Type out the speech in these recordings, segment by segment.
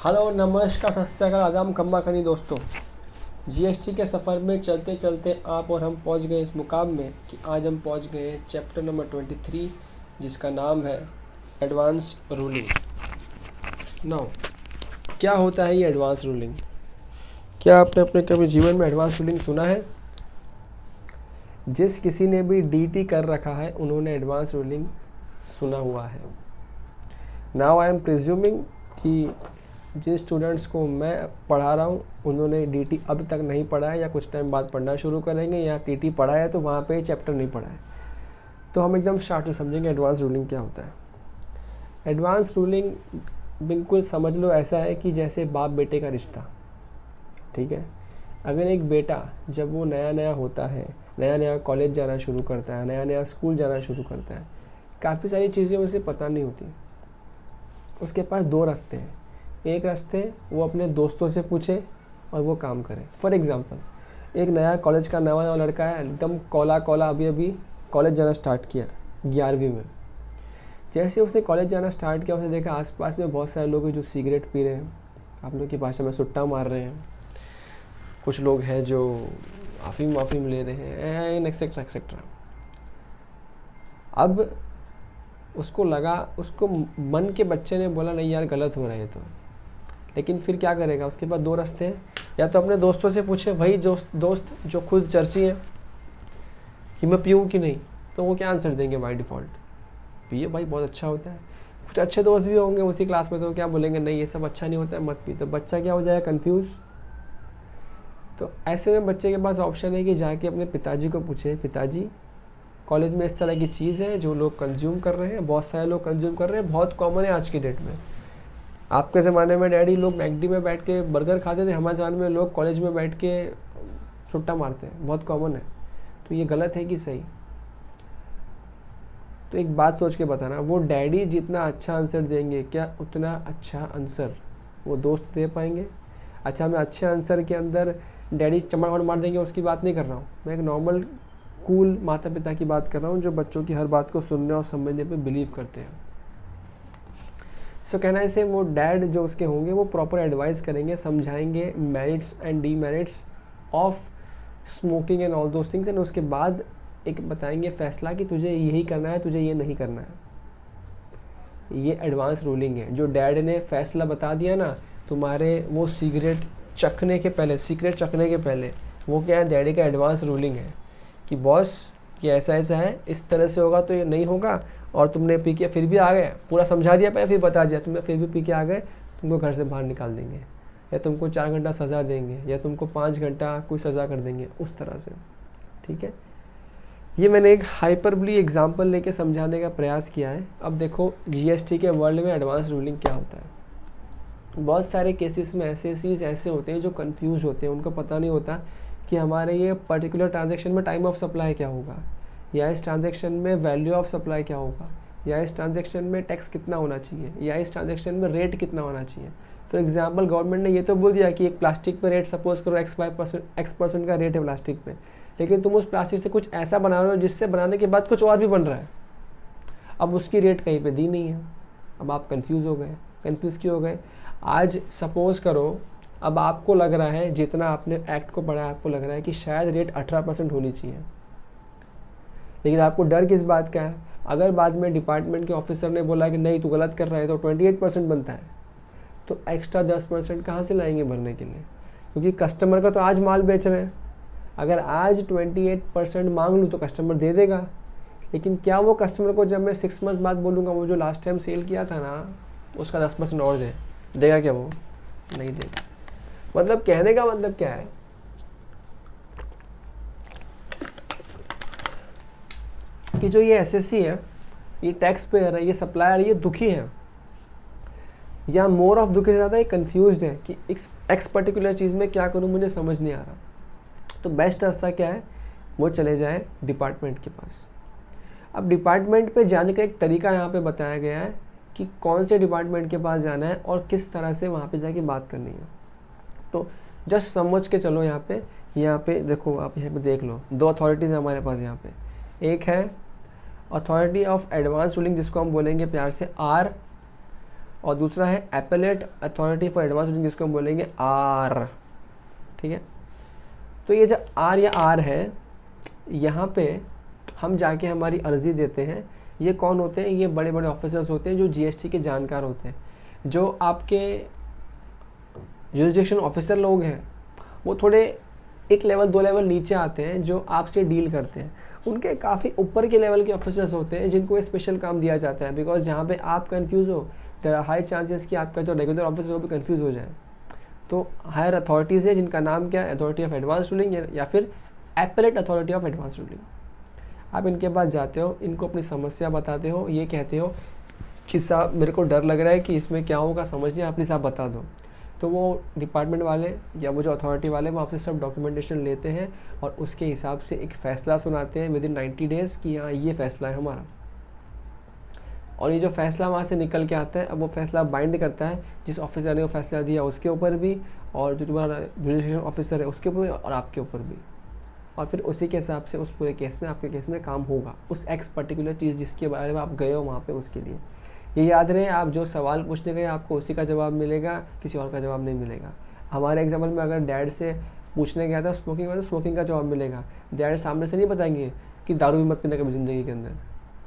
Hello नमस्कार सत श्री अकाल आदाब खम्मा खनी दोस्तों। जीएसटी के सफ़र में चलते चलते आप और हम पहुंच गए इस मुकाम में कि आज हम पहुंच गए हैं चैप्टर नंबर 23 जिसका नाम है एडवांस रूलिंग। नाउ क्या होता है ये एडवांस रूलिंग? क्या आपने अपने कभी जीवन में एडवांस रूलिंग सुना है? जिस किसी ने भी डीटी कर रखा है उन्होंने एडवांस रूलिंग सुना हुआ है। नाउ आई एम प्रिज्यूमिंग कि जिन स्टूडेंट्स को मैं पढ़ा रहा हूँ उन्होंने डीटी अब तक नहीं पढ़ा है या कुछ टाइम बाद पढ़ना शुरू करेंगे, या टीटी पढ़ा है तो वहाँ पे चैप्टर नहीं पढ़ा है। तो हम एकदम स्टार्ट से समझेंगे एडवांस रूलिंग क्या होता है। एडवांस रूलिंग बिल्कुल समझ लो ऐसा है कि जैसे बाप बेटे का रिश्ता, ठीक है। अगर एक बेटा जब वो नया नया होता है, नया नया कॉलेज जाना शुरू करता है, नया नया स्कूल जाना शुरू करता है, काफ़ी सारी चीज़ें उसे पता नहीं होती। उसके पास दो रास्ते हैं। एक रास्ते वो अपने दोस्तों से पूछे और वो काम करे। फॉर एग्ज़ाम्पल एक नया कॉलेज का नवा नवा लड़का है, एकदम कोला कोला, अभी कॉलेज जाना स्टार्ट किया 11वीं में। जैसे उसने कॉलेज जाना स्टार्ट किया, उसने देखा आसपास में बहुत सारे लोग हैं जो सिगरेट पी रहे हैं, आप लोग की भाषा में सुट्टा मार रहे हैं, कुछ लोग हैं जो अफीम ले रहे हैं, एक्सेट्रा एक्सेट्रा। अब उसको लगा, उसको मन के बच्चे ने बोला नहीं यार गलत हो रहा है तो, लेकिन फिर क्या करेगा? उसके पास दो रास्ते हैं। या तो अपने दोस्तों से पूछे, वही दोस्त जो खुद चर्ची हैं कि मैं पीऊँ कि नहीं, तो वो क्या आंसर देंगे बाय डिफ़ॉल्ट? पिए भाई, बहुत अच्छा होता है। कुछ अच्छे दोस्त भी होंगे उसी क्लास में, तो क्या बोलेंगे नहीं ये सब अच्छा नहीं होता है, मत पी। तो बच्चा क्या हो जाएगा? कंफ्यूज। तो ऐसे में बच्चे के पास ऑप्शन है कि जाके अपने पिताजी को पूछे, पिताजी कॉलेज में इस तरह की चीज़ है जो लोग कंज्यूम कर रहे हैं, बहुत सारे लोग कंज्यूम कर रहे हैं, बहुत कॉमन है आज की डेट में। आपके ज़माने में डैडी लोग मैकडी में बैठ के बर्गर खाते थे, हमारे ज़माने में लोग कॉलेज में बैठ के छुट्टा मारते हैं, बहुत कॉमन है। तो ये गलत है कि सही? तो एक बात सोच के बताना, वो डैडी जितना अच्छा आंसर देंगे क्या उतना अच्छा आंसर वो दोस्त दे पाएंगे? अच्छा, मैं अच्छे आंसर के अंदर डैडी चमड़ मार देंगे उसकी बात नहीं कर रहा हूँ, मैं एक नॉर्मल कूल माता पिता की बात कर रहा हूँ जो बच्चों की हर बात को सुनने और समझने पे बिलीव करते हैं। सो कहना ऐसे वो डैड जो उसके होंगे वो प्रॉपर एडवाइस करेंगे, समझाएंगे merits and demerits of smoking and all those things, and उसके बाद एक बताएंगे फैसला कि तुझे यही करना है, तुझे ये नहीं करना है। ये एडवांस रूलिंग है। जो डैड ने फैसला बता दिया ना तुम्हारे वो सिगरेट चखने के पहले, वो क्या है? डैडी का एडवांस रूलिंग है कि बॉस कि ऐसा ऐसा है, इस तरह से होगा तो ये नहीं होगा, और तुमने पी के फिर भी आ गए, पूरा समझा दिया पहले, फिर बता दिया, तुमने फिर भी पी के आ गए, तुमको घर से बाहर निकाल देंगे, या तुमको 4 घंटा सज़ा देंगे, या तुमको 5 घंटा कोई सज़ा कर देंगे, उस तरह से। ठीक है, ये मैंने एक हाइपरबली एग्जांपल लेके समझाने का प्रयास किया है। अब देखो जीएसटी के वर्ल्ड में एडवांस रूलिंग क्या होता है। बहुत सारे केसेस में ऐसे होते हैं जो कंफ्यूज होते हैं, उनको पता नहीं होता कि हमारे ये पर्टिकुलर ट्रांजैक्शन में टाइम ऑफ सप्लाई क्या होगा, या इस ट्रांजैक्शन में वैल्यू ऑफ सप्लाई क्या होगा, या इस ट्रांजैक्शन में टैक्स कितना होना चाहिए, या इस ट्रांजैक्शन में रेट कितना होना चाहिए। फॉर एग्जांपल गवर्नमेंट ने ये तो बोल दिया कि एक प्लास्टिक पे रेट सपोज करो X% का रेट है प्लास्टिक पे, लेकिन तुम उस प्लास्टिक से कुछ ऐसा बना रहे हो जिससे बनाने के बाद कुछ और भी बन रहा है। अब उसकी रेट कहीं पे दी नहीं है। अब आप कंफ्यूज हो गए। कंफ्यूज क्यों हो गए? आज सपोज करो, अब आपको लग रहा है, जितना आपने एक्ट को पढ़ा है आपको लग रहा है कि शायद रेट 18% होनी चाहिए, लेकिन आपको डर किस बात का है? अगर बाद में डिपार्टमेंट के ऑफिसर ने बोला कि नहीं तू गलत कर रहा है तो 28% बनता है, तो एक्स्ट्रा 10% कहाँ से लाएंगे भरने के लिए? क्योंकि कस्टमर का तो आज माल बेच रहे हैं। अगर आज 28% मांग लूँ तो कस्टमर दे देगा, लेकिन क्या वो कस्टमर को जब मैं 6 मंथ बाद बोलूँगा वो जो लास्ट टाइम सेल किया था ना उसका 10% और देगा क्या? वो नहीं देगा। मतलब कहने का मतलब क्या है कि जो ये एसएससी है, ये टैक्स पेयर है, ये सप्लायर, ये दुखी है, या मोर ऑफ दुखी से ज़्यादा ये कंफ्यूज्ड है कि एक्स पर्टिकुलर चीज़ में क्या करूँ, मुझे समझ नहीं आ रहा। तो बेस्ट रास्ता क्या है? वो चले जाए डिपार्टमेंट के पास। अब डिपार्टमेंट पे जाने का एक तरीका यहाँ पे बताया गया है कि कौन से डिपार्टमेंट के पास जाना है और किस तरह से वहाँ पे जाके बात करनी है। तो जस्ट समझ के चलो। यहाँ पे देखो, आप यहाँ पे देख लो, 2 अथॉरिटीज़ हैं हमारे पास यहाँ पे। एक है अथॉरिटी ऑफ एडवांस रूलिंग, जिसको हम बोलेंगे प्यार से आर, और दूसरा है appellate authority for advance ruling, जिसको हम बोलेंगे आर। ठीक है, तो ये जो आर या आर है, यहाँ पे हम जाके हमारी अर्जी देते हैं। ये कौन होते हैं? ये बड़े बड़े ऑफिसर्स होते हैं जो जीएसटी के जानकार होते हैं। जो आपके जुरिस्डिक्शन ऑफिसर लोग हैं वो थोड़े एक लेवल 2 लेवल नीचे आते हैं, जो आपसे डील करते हैं। उनके काफ़ी ऊपर के लेवल के ऑफिसर्स होते हैं जिनको ये स्पेशल काम दिया जाता है, बिकॉज जहाँ पे आप कंफ्यूज हो देयर आर हाई चांसेस कि आपका जो रेगुलर ऑफिसर वो भी कंफ्यूज हो जाए। तो हायर अथॉरिटीज़ है जिनका नाम क्या है? अथॉरिटी ऑफ एडवांस रूलिंग या फिर appellate authority of advance ruling. आप इनके पास जाते हो, इनको अपनी समस्या बताते हो, ये कहते हो कि साहब मेरे को डर लग रहा है कि इसमें क्या होगा, समझ नहीं, आप प्लीज़ आप बता दो। तो वो डिपार्टमेंट वाले या वो जो अथॉरिटी वाले वो आपसे सब डॉक्यूमेंटेशन लेते हैं और उसके हिसाब से एक फ़ैसला सुनाते हैं विद इन 90 डेज़ कि हाँ ये फ़ैसला है हमारा। और ये जो फ़ैसला वहाँ से निकल के आता है, अब वो फ़ैसला बाइंड करता है जिस ऑफिसर ने वो फ़ैसला दिया उसके ऊपर भी, और जो तुम्हारा जुडिशियल ऑफिसर है उसके ऊपर भी, और आपके ऊपर भी। और फिर उसी के हिसाब से उस पूरे केस में, आपके केस में काम होगा उस एक्स पर्टिकुलर चीज़ जिसके बारे में आप गए हो वहाँ पे, उसके लिए। ये याद रहे, आप जो सवाल पूछने गए आपको उसी का जवाब मिलेगा, किसी और का जवाब नहीं मिलेगा। हमारे एग्जाम्पल में अगर डैड से पूछने गया था स्मोकिंग वाले, स्मोकिंग का जवाब मिलेगा। डैड सामने से नहीं बताएंगे कि दारू भी मत पीना कभी ज़िंदगी के अंदर,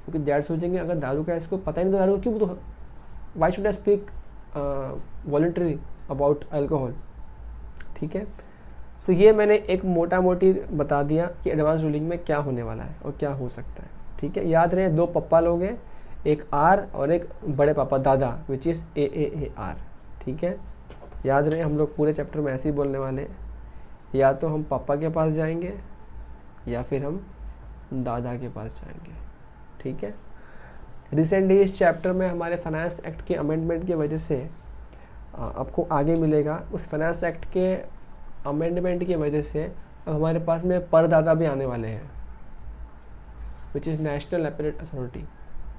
क्योंकि डैड सोचेंगे अगर दारू का इसको पता ही नहीं तो दारू क्यों, तो why should I speak voluntary about alcohol. ठीक है, सो ये मैंने एक मोटा मोटी बता दिया कि एडवांस रूलिंग में क्या होने वाला है और क्या हो सकता है। ठीक है, याद रहे 2 पप्पा लोग हैं, एक आर और एक बड़े पापा दादा, विच इज़ ए आर। ठीक है, याद रहे हम लोग पूरे चैप्टर में ऐसे ही बोलने वाले हैं, या तो हम पापा के पास जाएंगे या फिर हम दादा के पास जाएंगे। ठीक है, रिसेंटली इस चैप्टर में हमारे फाइनेंस एक्ट के अमेंडमेंट की वजह से आपको आगे मिलेगा। उस फाइनेंस एक्ट के अमेंडमेंट की वजह से अब हमारे पास में परदादा भी आने वाले हैं, which is national appellate authority.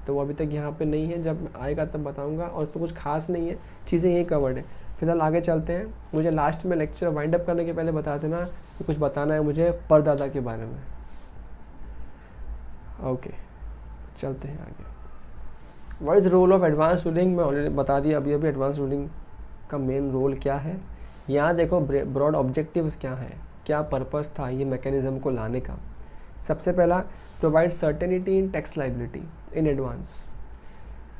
तो वो अभी तक यहाँ पे नहीं है, जब आएगा तब बताऊँगा। और तो कुछ खास नहीं है, चीज़ें यही कवर्ड है। फिलहाल आगे चलते हैं। मुझे लास्ट में लेक्चर वाइंड अप करने के पहले बता देना कि कुछ बताना है मुझे परदादा के बारे में। ओके, चलते हैं आगे। What is role of advance ruling? मैं ऑलरेडी बता दिया अभी एडवांस रूलिंग का मेन रोल क्या है। यहाँ देखो ब्रॉड ऑब्जेक्टिव्स क्या है, क्या पर्पस था ये मैकेनिज्म को लाने का। सबसे पहला, provide certainty in tax liability in advance.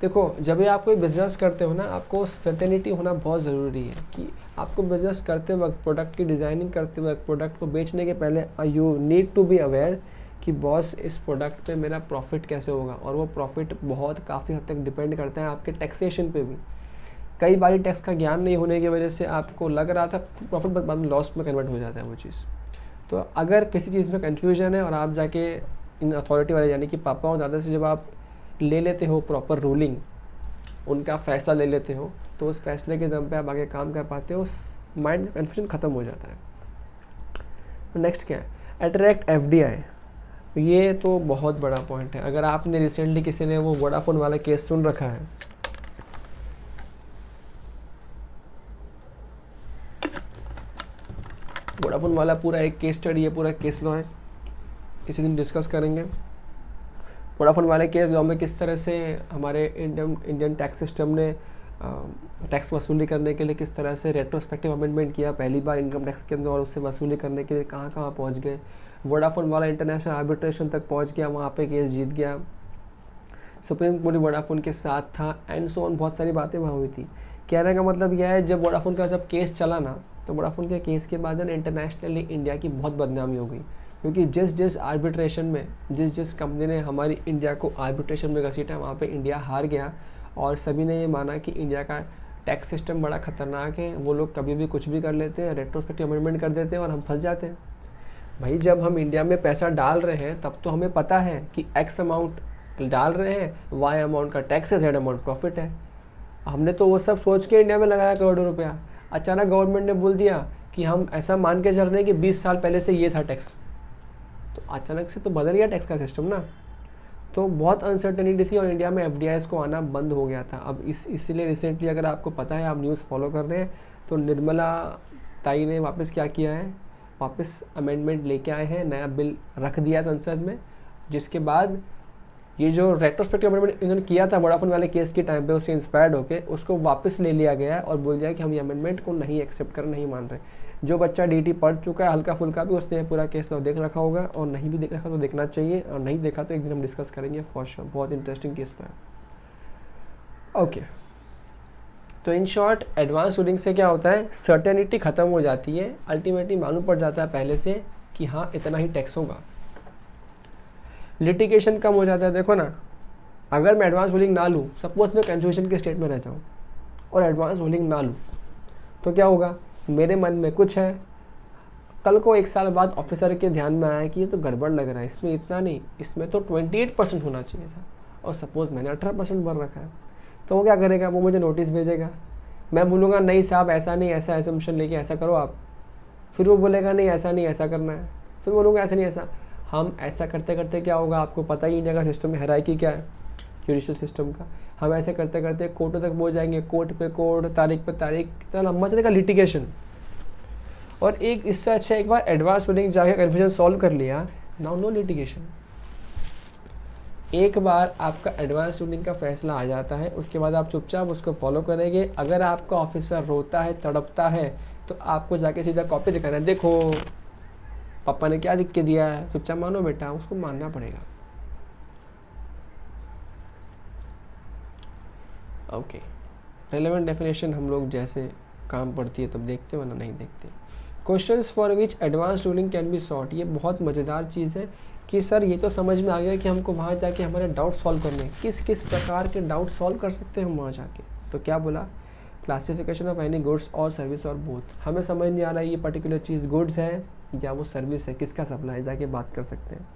देखो, जब भी आप कोई बिजनेस करते हो ना, आपको सर्टेनिटी होना बहुत ज़रूरी है कि आपको बिजनेस करते वक्त, प्रोडक्ट की डिज़ाइनिंग करते वक्त, प्रोडक्ट को बेचने के पहले you need to be aware कि बॉस इस प्रोडक्ट पे मेरा प्रॉफिट कैसे होगा। और वो प्रॉफिट बहुत काफ़ी हद तक डिपेंड करता है आपके टैक्सेशन पे भी। कई बार टैक्स का ज्ञान नहीं होने की वजह से आपको लग रहा था प्रॉफिट, बाद में लॉस में कन्वर्ट हो जाता है वो चीज़। तो अगर किसी चीज़ में कन्फ्यूजन है और आप जाके इन अथॉरिटी वाले यानी कि पापा और दादा से जब आप ले लेते हो प्रॉपर रूलिंग, उनका फ़ैसला ले लेते हो, तो उस फैसले के दम पे आप आगे काम कर पाते हो, माइंड कन्फ्यूजन ख़त्म हो जाता है। तो नेक्स्ट क्या है? Attract FDI. ये तो बहुत बड़ा पॉइंट है। अगर आपने रिसेंटली किसी ने वो वोडाफोन वाला केस सुन रखा है, वोडाफोन वाला पूरा एक केस स्टडी है, पूरा केस लॉ है, किसी दिन डिस्कस करेंगे। वोडाफोन वाले केस लॉ में किस तरह से हमारे इंडियन टैक्स सिस्टम ने टैक्स वसूली करने के लिए किस तरह से रेट्रोस्पेक्टिव अमेंडमेंट किया पहली बार इनकम टैक्स के अंदर, और उससे वसूली करने के लिए कहाँ कहाँ पहुँच गए। वोडाफोन वाला इंटरनेशनल आर्बिट्रेशन तक पहुँच गया, वहाँ पे केस जीत गया, सुप्रीम कोर्ट वोडाफोन के साथ था, एंड सो ऑन। बहुत सारी बातें वहाँ हुई थी। कहने का मतलब यह है, जब वोडाफोन का जब केस चला ना, तो वोडाफोन के केस के बाद इंटरनेशनली इंडिया की बहुत बदनामी हो गई, क्योंकि जिस आर्बिट्रेशन में जिस कंपनी ने हमारी इंडिया को आर्बिट्रेशन में घसीटा, वहाँ पे इंडिया हार गया। और सभी ने ये माना कि इंडिया का टैक्स सिस्टम बड़ा ख़तरनाक है, वो लोग कभी भी कुछ भी कर लेते हैं, रेट्रोस्पेक्टिव अमेंडमेंट कर देते हैं और हम फंस जाते हैं। भाई, जब हम इंडिया में पैसा डाल रहे हैं तब तो हमें पता है कि एक्स अमाउंट डाल रहे हैं, वाई अमाउंट का टैक्स है, जेड अमाउंट प्रॉफिट है। हमने तो वो सब सोच के इंडिया में लगाया करोड़ों रुपया। अचानक गवर्नमेंट ने बोल दिया कि हम ऐसा मान के चल रहे हैं कि 20 साल पहले से ये था टैक्स, तो अचानक से तो बदल गया टैक्स का सिस्टम ना। तो बहुत अनसर्टेनिटी थी और इंडिया में एफडीआईज़ को आना बंद हो गया था। अब इसीलिए रिसेंटली, अगर आपको पता है, आप न्यूज़ फॉलो कर रहे हैं, तो निर्मला ताई ने वापस क्या किया है, वापस अमेंडमेंट लेके आए हैं, नया बिल रख दिया संसद में, जिसके बाद ये जो रेट्रोस्पेक्टिव अमेंडमेंट इन्होंने किया था वोडाफोन वाले केस के टाइम पे, उससे इंस्पायर्ड होकर उसको वापस ले लिया गया और बोल दिया कि हम ये अमेंडमेंट को नहीं एक्सेप्ट कर, नहीं मान रहे। जो बच्चा डीटी पढ़ चुका है हल्का फुल्का भी, उसने पूरा केस लॉ देख रखा होगा, और नहीं भी देख रखा तो देखना चाहिए, और नहीं देखा तो एक दिन हम डिस्कस करेंगे फॉर श्योर, बहुत इंटरेस्टिंग केस पे है। ओके, तो इन शॉर्ट एडवांस रूलिंग से क्या होता है, सर्टेनिटी खत्म हो जाती है, अल्टीमेटली मालूम पड़ जाता है पहले से कि हाँ इतना ही टैक्स होगा, लिटिगेशन कम हो जाता है। देखो ना, अगर मैं एडवांस रूलिंग ना लूँ, सपोज मैं कन्फ्यूजन के स्टेट में रह जाऊँ और एडवांस रूलिंग ना लूँ, तो क्या होगा, मेरे मन में कुछ है, कल को 1 साल बाद ऑफिसर के ध्यान में आया कि ये तो गड़बड़ लग रहा है, इसमें इतना नहीं, इसमें तो 28% होना चाहिए था, और सपोज मैंने 18% भर रखा है, तो वो क्या करेगा, वो मुझे नोटिस भेजेगा, मैं बोलूँगा नहीं साहब ऐसा नहीं, ऐसा एसम्पशन लेके ऐसा करो आप, फिर वो बोलेगा नहीं ऐसा नहीं, ऐसा करना है, फिर बोलूँगा ऐसा नहीं ऐसा। हम ऐसा करते करते क्या होगा, आपको पता ही इंडिया का सिस्टम में हायरार्की क्या है, जुडिशियल सिस्टम का, हम ऐसे करते करते कोर्टों तक पहुँच जाएंगे, कोर्ट पे कोर्ट, तारीख पे तारीख, इतना लंबा चलेगा लिटिगेशन। और एक इससे अच्छा एक बार एडवांस रूलिंग जाके कन्फ्यूजन सॉल्व कर लिया, नाउ नो लिटिगेशन। एक बार आपका एडवांस रूलिंग का फैसला आ जाता है, उसके बाद आप चुपचाप उसको फॉलो करेंगे। अगर आपका ऑफिसर रोता है, तड़पता है, तो आपको जाके सीधा कॉपी दिखाना है, देखो पापा ने क्या लिख के दिया है, चुपचाप मानो बेटा, उसको मानना पड़ेगा। ओके, रेलेवेंट डेफिनेशन हम लोग जैसे काम पड़ती है तब देखते, वरना नहीं देखते। Questions for which advance ruling can be sort, ये बहुत मज़ेदार चीज़ है कि सर ये तो समझ में आ गया कि हमको वहाँ जाके हमारे डाउट सॉल्व करने, किस किस प्रकार के डाउट सॉल्व कर सकते हैं हम वहाँ जाके। तो क्या बोला, क्लासिफिकेशन ऑफ एनी गुड्स और सर्विस और बोथ, हमें समझ नहीं आ रहा है ये पर्टिकुलर चीज़ गुड्स है या वो सर्विस है, किसका सप्लाई, जाके बात कर सकते हैं।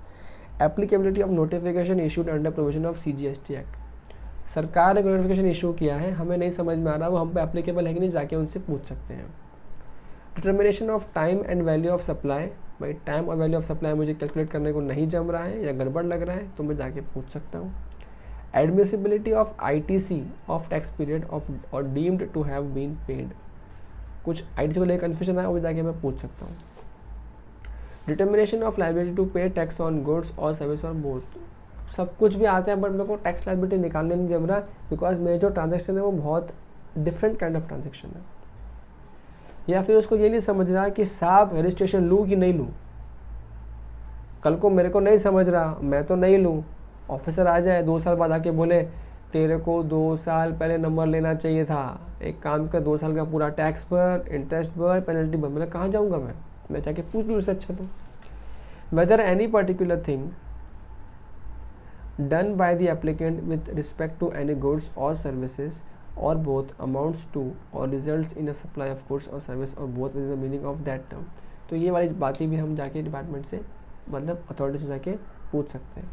Applicability of notification issued under provision of CGST act, सरकार ने नोटिफिकेशन इशू किया है, हमें नहीं समझ में आ रहा वो हम पे एप्लीकेबल है कि नहीं, जाके उनसे पूछ सकते हैं। Determination of time and value of supply, भाई टाइम और वैल्यू ऑफ सप्लाई मुझे कैलकुलेट करने को नहीं जम रहा है या गड़बड़ लग रहा है, तो मैं जाके पूछ सकता हूँ। Admissibility of ITC of tax period of or deemed to have been paid, कुछ ITC को लेकर कन्फ्यूजन है, वो जाके मैं पूछ सकता हूँ। डिटर्मिनेशन ऑफ लायबिलिटी टू पे टैक्स ऑन गुड्स और सर्विस और बोथ, सब कुछ भी आता है बट मेरे को टैक्स लायबिलिटी निकालने नहीं जम रहा, बिकॉज मेरे जो ट्रांजेक्शन है वो बहुत डिफरेंट काइंड ऑफ ट्रांजेक्शन है। या फिर उसको ये नहीं समझ रहा कि साहब रजिस्ट्रेशन लूँ कि नहीं लूँ, कल को मेरे को नहीं समझ रहा, मैं तो नहीं लूँ, ऑफिसर आ जाए 2 साल बाद आके बोले तेरे को 2 साल पहले नंबर लेना चाहिए था, एक काम कर 2 साल का पूरा टैक्स भर, इंटरेस्ट भर, पेनल्टी भर, मैं कहाँ जाऊँगा, मैं जाके पूछ लूँ उससे अच्छा। तो whether any particular thing done by the applicant with respect to any goods or services or both amounts to or results in a supply of goods or service or both within the meaning of that term। तो ये वाली बातें भी हम जाके department से, मतलब authority से जाके पूछ सकते हैं।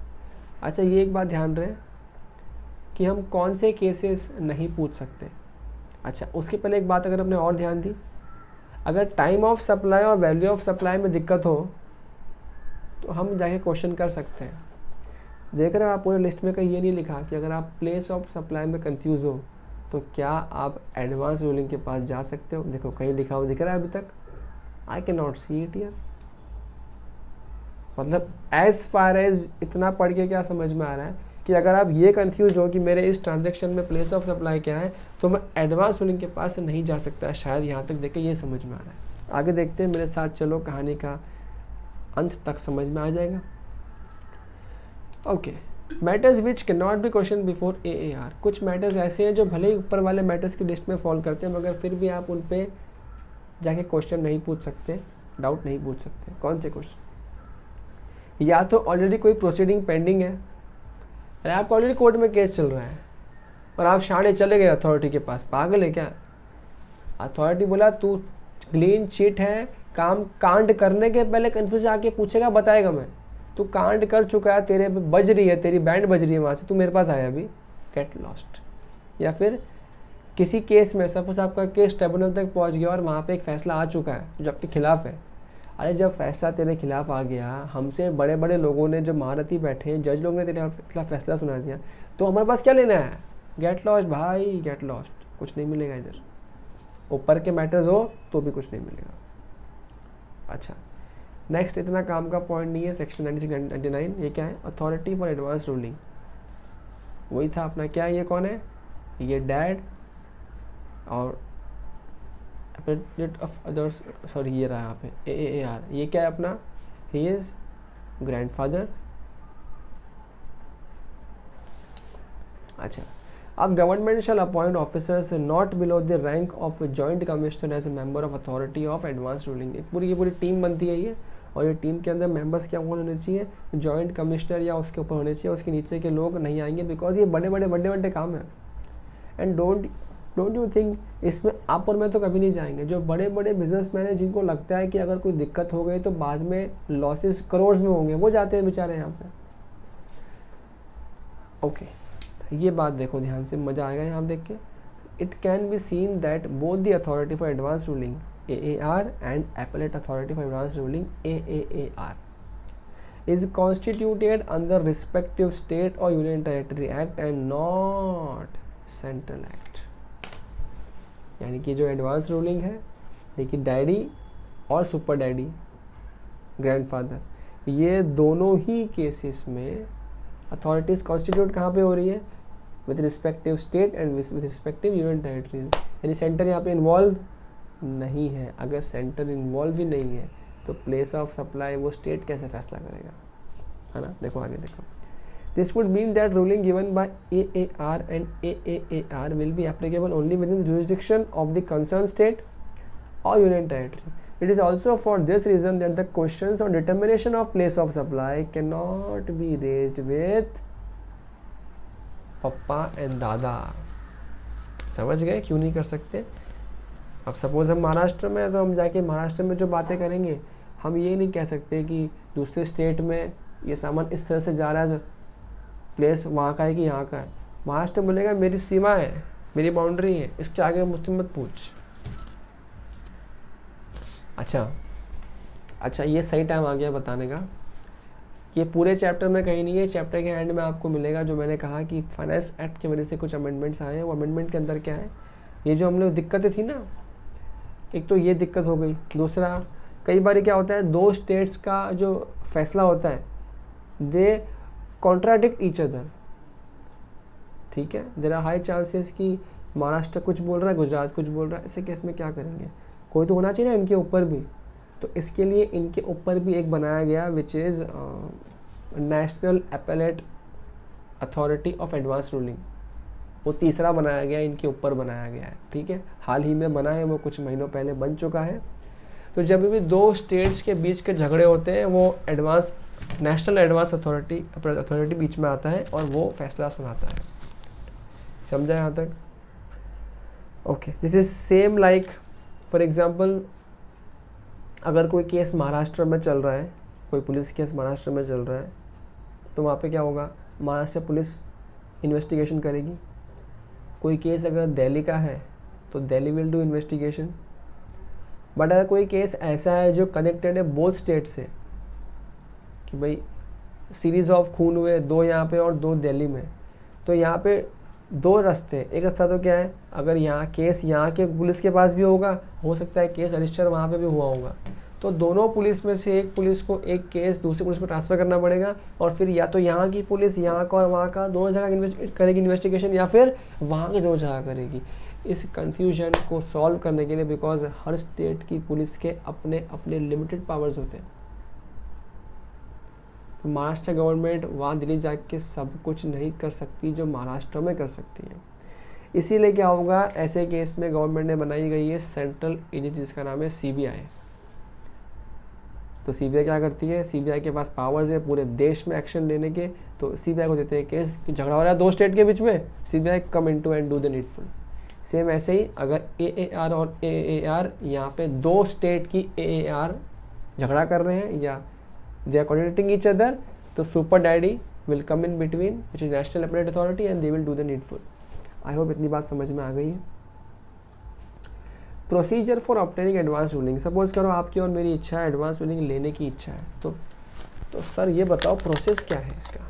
अच्छा, ये एक बात ध्यान रहे कि हम कौन से केसेस नहीं पूछ सकते। अच्छा, उसके पहले एक बात अगर आपने और ध्यान दी, अगर टाइम ऑफ सप्लाई और वैल्यू ऑफ सप्लाई में दिक्कत हो तो हम जाके क्वेश्चन कर सकते हैं। देख रहे हो आप पूरे लिस्ट में कहीं ये नहीं लिखा कि अगर आप प्लेस ऑफ सप्लाई में कंफ्यूज हो तो क्या आप एडवांस रूलिंग के पास जा सकते हो। देखो कहीं लिखा हुआ दिख रहा है अभी तक, I can not see it here. मतलब एज फार एज इतना पढ़ के क्या समझ में आ रहा है कि अगर आप ये कंफ्यूज हो कि मेरे इस ट्रांजैक्शन में प्लेस ऑफ सप्लाई क्या है तो मैं एडवांस रूलिंग के पास नहीं जा सकता। शायद यहाँ तक देख के ये समझ में आ रहा है। आगे देखते हैं, मेरे साथ चलो, कहानी का अंत तक समझ में आ जाएगा। Okay, matters which can not be question before AAR, कुछ मैटर्स ऐसे हैं जो भले ही ऊपर वाले मैटर्स की लिस्ट में फॉल करते हैं मगर फिर भी आप उन पे जाके क्वेश्चन नहीं पूछ सकते, डाउट नहीं पूछ सकते। कौन से क्वेश्चन, या तो ऑलरेडी कोई प्रोसीडिंग पेंडिंग है, अरे आपका ऑलरेडी कोर्ट में केस चल रहा है और आप शाणे चले गए अथॉरिटी के पास, पागल है क्या। अथॉरिटी बोला तू क्लीन चिट है, काम कांड करने के पहले कंफ्यूज आके पूछेगा, बताएगा मैं, तू कांड कर चुका है, तेरे बज रही है, तेरी बैंड बज रही है वहाँ से, तू मेरे पास आया अभी, गेट लॉस्ट। या फिर किसी केस में सपोज आपका केस ट्रिब्यूनल तक पहुँच गया और वहाँ पे एक फैसला आ चुका है जो आपके खिलाफ है। अरे जब फैसला तेरे खिलाफ आ गया, हमसे बड़े बड़े लोगों ने जो महारथी बैठे हैं, जज लोग ने तेरे खिलाफ फैसला सुना दिया, तो हमारे पास क्या लेना है, गेट लॉस्ट भाई, गेट लॉस्ट, कुछ नहीं मिलेगा इधर। ऊपर के मैटर्स हो तो भी कुछ नहीं मिलेगा। अच्छा, नेक्स्ट इतना काम का पॉइंट नहीं है, सेक्शन 96-99, ये क्या है, अथॉरिटी फॉर एडवांस रूलिंग। वही था अपना, क्या ये कौन है, ये डैड, और ऑफ अदर्स, सॉरी ये रहा यहाँ पे AAR, ये क्या है अपना, ही इज ग्रैंडफादर। अच्छा, अब government shall appoint officers not below the rank of joint commissioner as a member of authority of advance ruling. एक पूरी की पूरी टीम बनती है ये, और ये टीम के अंदर मेंबर्स क्या होने चाहिए, जॉइंट कमिश्नर या उसके ऊपर होने चाहिए, उसके नीचे के लोग नहीं आएंगे, बिकॉज ये बड़े बड़े काम है। एंड डोंट यू थिंक इसमें आप और मैं तो कभी नहीं जाएंगे। जो बड़े बड़े बिजनेसमैन हैं जिनको लगता है कि अगर कोई दिक्कत हो गई तो बाद में लॉसेस करोड़ में होंगे, वो जाते हैं बेचारे यहाँ पे। ओके, ये बात देखो ध्यान से, मज़ा आएगा यहाँ देख के। It can be seen that both the authority for advance ruling AAR and appellate authority for advance ruling AAAR is constituted under respective state or union territory act and not central act। यानी कि जो advance ruling है, देखिए daddy और super daddy grandfather, ये दोनों ही cases में authorities constitute कहाँ पे हो रही है, with respective state and with respective union territories. यानी सेंटर यहाँ पे इन्वॉल्व नहीं है। अगर सेंटर इन्वॉल्व ही नहीं है तो प्लेस ऑफ सप्लाई वो स्टेट कैसे फैसला करेगा, है ना। देखो आगे देखो, this would mean that ruling given by AAR and AAAR will be applicable only within the jurisdiction of the concerned state or union territory. It is also for this reason that the questions on determination of place of supply cannot be raised with papa and दादा। समझ गए क्यों नहीं कर सकते। अब suppose हम महाराष्ट्र में, तो हम जाके महाराष्ट्र में जो बातें करेंगे, हम ये नहीं कह सकते कि दूसरे स्टेट में ये सामान इस तरह से जा रहा है तो प्लेस वहाँ का है कि यहाँ का है। महाराष्ट्र बोलेगा मेरी सीमा है, मेरी बाउंड्री है, इसके आगे मुझसे मत पूछ। अच्छा ये सही टाइम आ गया बताने का। ये पूरे चैप्टर में कहीं नहीं है, चैप्टर के एंड में आपको मिलेगा जो मैंने कहा कि फाइनेंस एक्ट की वजह से कुछ अमेंडमेंट्स आए हैं। वो अमेंडमेंट के अंदर क्या है, ये जो हम लोग दिक्कतें थी ना, एक तो ये दिक्कत हो गई, दूसरा कई बार क्या होता है, दो स्टेट्स का जो फैसला होता है दे कॉन्ट्राडिक्ट ईच अदर। ठीक है, देयर आर हाई चांसेस कि महाराष्ट्र कुछ बोल रहा है, गुजरात कुछ बोल रहा है। ऐसे केस में क्या करेंगे, कोई तो होना चाहिए ना इनके ऊपर भी। तो इसके लिए इनके ऊपर भी एक बनाया गया which is national appellate authority of advance ruling. वो तीसरा बनाया गया, इनके ऊपर बनाया गया है। ठीक है, हाल ही में बना है, वो कुछ महीनों पहले बन चुका है। तो जब भी दो स्टेट्स के बीच के झगड़े होते हैं, वो एडवांस नेशनल एडवांस अथॉरिटी बीच में आता है और वो फैसला सुनाता है। समझा यहाँ तक। Okay, this is same like for example, अगर कोई केस महाराष्ट्र में चल रहा है, कोई पुलिस केस महाराष्ट्र में चल रहा है, तो वहाँ पे क्या होगा, महाराष्ट्र पुलिस इन्वेस्टिगेशन करेगी। कोई केस अगर दिल्ली का है तो Delhi will do investigation. But अगर कोई केस ऐसा है जो कनेक्टेड है बोथ स्टेट से, कि भाई सीरीज ऑफ खून हुए, दो यहाँ पे और दो दिल्ली में, तो यहाँ पे दो रास्ते। एक रास्ता तो क्या है, अगर यहाँ केस यहाँ के पुलिस के पास भी होगा, हो सकता है केस रजिस्टर वहाँ पे भी हुआ होगा, तो दोनों पुलिस में से एक पुलिस को एक केस दूसरी पुलिस को ट्रांसफ़र करना पड़ेगा, और फिर या तो यहाँ की पुलिस यहाँ का और वहाँ का दोनों जगह करेगी इन्वेस्टिगेशन, या फिर वहाँ की दोनों जगह करेगी। इस कन्फ्यूजन को सॉल्व करने के लिए, बिकॉज हर स्टेट की पुलिस के अपने अपने लिमिटेड पावर्स होते हैं, तो महाराष्ट्र गवर्नमेंट वहाँ दिल्ली जाके सब कुछ नहीं कर सकती जो महाराष्ट्र में कर सकती है। इसीलिए क्या होगा, ऐसे केस में गवर्नमेंट ने बनाई गई है सेंट्रल एजेंसी जिसका नाम है CBI। तो CBI क्या करती है, CBI के पास पावर्स है पूरे देश में एक्शन लेने के। तो CBI को देते हैं केस कि झगड़ा हो रहा है दो स्टेट के बीच में, CBI come into and do the needful. Same ऐसे ही अगर AAR और AAR यहाँ पे दो स्टेट की AAR झगड़ा कर रहे हैं या they are coordinating each other, तो super daddy will come in between which is national appellate authority and they will do the needful। I hope इतनी बात समझ में आ गई है। Procedure for obtaining advance ruling, suppose करो आपकी और मेरी इच्छा है, एडवांस रूलिंग लेने की इच्छा है, तो सर ये बताओ प्रोसेस क्या है इसका।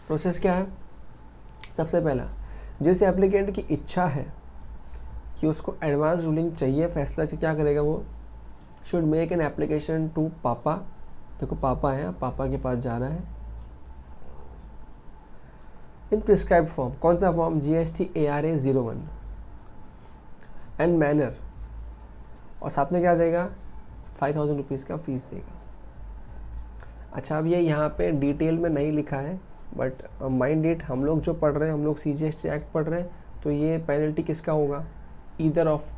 प्रोसेस क्या है, सबसे पहला जिस एप्लीकेंट की इच्छा है कि उसको एडवांस रूलिंग चाहिए, फैसला चाहिए, क्या करेगा वो? Should make an application to papa, देखो पापा है, पापा के पास जा रहा है, इन प्रिस्क्राइब्ड फॉर्म, कौन सा form? GST ARA 01 and manner, और साथ में क्या देगा? 5000 रुपीज़ का फीस देगा। अच्छा, अब ये यहाँ पे डिटेल में नहीं लिखा है, बट माइंड इट, हम लोग जो पढ़ रहे हैं, हम लोग CGST एक्ट पढ़ रहे हैं, तो ये पेनल्टी किसका होगा? ईदर ऑफ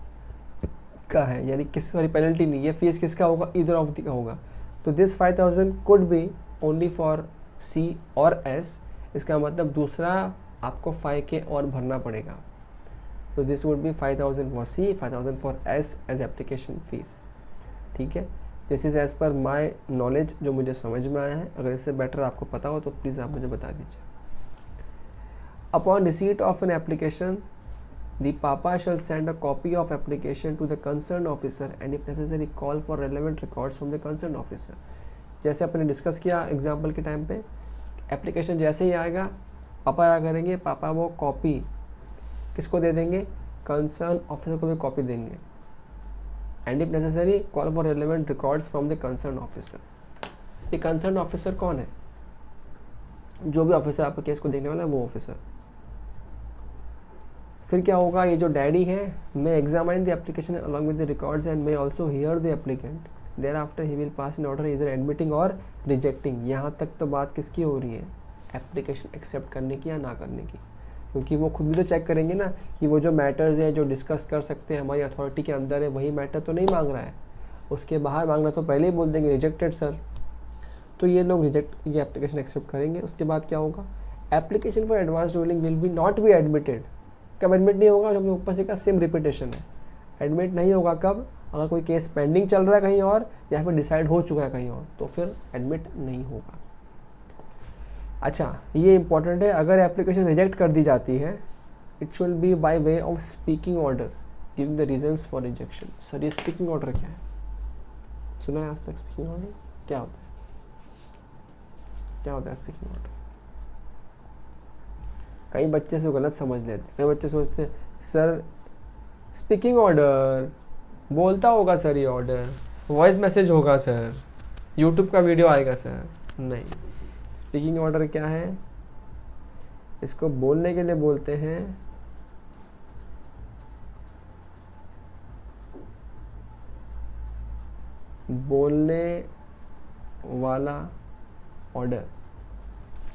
का है, यानी किस, सॉरी पेनल्टी नहीं, ये फीस किसका होगा? ईदर ऑफ दी का होगा। तो this 5000 could be only for C और S, इसका मतलब दूसरा आपको 5K और भरना पड़ेगा। तो this would be 5000 for C, 5000 for S as application fees. ठीक है, this is as per my knowledge, जो मुझे समझ में आया है। अगर इससे बेटर आपको पता हो तो प्लीज़ आप मुझे बता दीजिए। Upon receipt of an application, the papa shall send a copy of application to the concerned officer and if necessary call for relevant records from the concerned officer। जैसे अपने डिस्कस किया एग्जाम्पल के time पे, application जैसे ही आएगा, पापा क्या करेंगे? पापा वो कॉपी किसको दे देंगे? कंसर्न ऑफिसर को भी कॉपी देंगे। And if necessary call for relevant records from the concern officer. ये कंसर्न ऑफिसर कौन है? जो भी ऑफिसर आपके केस को देखने वाला है वो ऑफिसर। फिर क्या होगा? ये जो डैडी है, may examine the application along with the records and may also hear the applicant, thereafter he will pass in order either admitting or rejecting. यहाँ तक तो बात किसकी हो रही है? एप्लीकेशन एक्सेप्ट करने की या ना करने की, क्योंकि वो खुद भी तो चेक करेंगे ना कि वो जो मैटर्स है, जो डिस्कस कर सकते हैं, हमारी अथॉरिटी के अंदर है, वही मैटर तो नहीं मांग रहा है, उसके बाहर मांग रहा तो पहले ही बोल देंगे रिजेक्टेड सर। तो ये लोग रिजेक्ट, ये एप्लीकेशन एक्सेप्ट करेंगे। उसके बाद क्या होगा? Application for advance ruling will be not be admitted. कब एडमिट नहीं होगा? जब ऊपर से का सेम रिपीटेशन है। एडमिट नहीं होगा कब? अगर कोई केस पेंडिंग चल रहा है कहीं और, या फिर डिसाइड हो चुका है कहीं और, तो फिर एडमिट नहीं होगा। अच्छा, ये इंपॉर्टेंट है, अगर एप्लीकेशन रिजेक्ट कर दी जाती है, it should be by way of speaking order giving the reasons for rejection. Sir ये स्पीकिंग ऑर्डर क्या है? सुना है आज तक स्पीकिंग ऑर्डर क्या होता है? क्या होता है स्पीकिंग ऑर्डर? कई बच्चे से गलत समझ लेते हैं। कई बच्चे सोचते हैं सर स्पीकिंग ऑर्डर बोलता होगा सर, ये ऑर्डर वॉइस मैसेज होगा सर, यूट्यूब का वीडियो आएगा सर। नहीं, स्पीकिंग ऑर्डर क्या है? इसको बोलने के लिए बोलते हैं बोलने वाला ऑर्डर।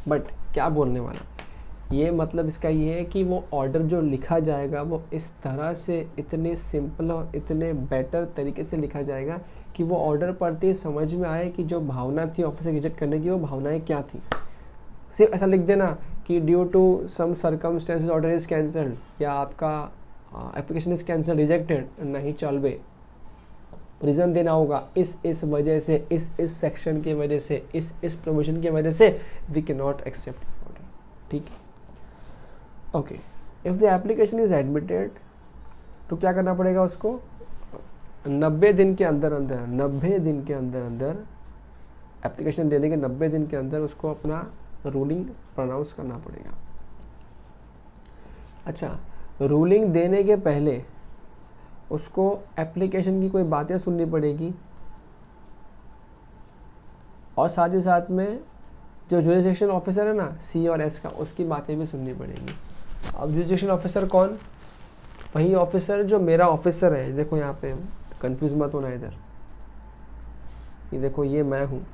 बट क्या बोलने वाला? ये मतलब इसका ये है कि वो ऑर्डर जो लिखा जाएगा वो इस तरह से, इतने सिंपल और इतने बेटर तरीके से लिखा जाएगा कि वो ऑर्डर पढ़ते ही समझ में आए कि जो भावना थी ऑफिस से रिजेक्ट करने की, वो भावनाएं क्या थी। सिर्फ ऐसा लिख देना कि due to some circumstances order is cancelled, या आपका एप्लीकेशन इज कैंसल रिजेक्टेड, नहीं चलबे। रीज़न देना होगा, इस वजह से, इस सेक्शन की वजह से, इस प्रोविजन की वजह से we can not accept order. ठीक है, okay. If the application is admitted, तो क्या करना पड़ेगा उसको? 90 दिन के अंदर अंदर, 90 दिन के अंदर अंदर, एप्लीकेशन देने के 90 दिन के अंदर उसको अपना रूलिंग प्रोनाउंस करना पड़ेगा। अच्छा, रूलिंग देने के पहले उसको एप्लीकेशन की कोई बातें सुननी पड़ेगी, और साथ ही साथ में जो जुरिसडिक्शन ऑफिसर है ना, C और S का, उसकी बातें भी सुननी पड़ेगी। अब जुरिसडिक्शन ऑफिसर कौन? वही ऑफिसर जो मेरा ऑफिसर है। देखो यहाँ पे कंफ्यूज मत होना इधर, ये देखो ये मैं हूँ।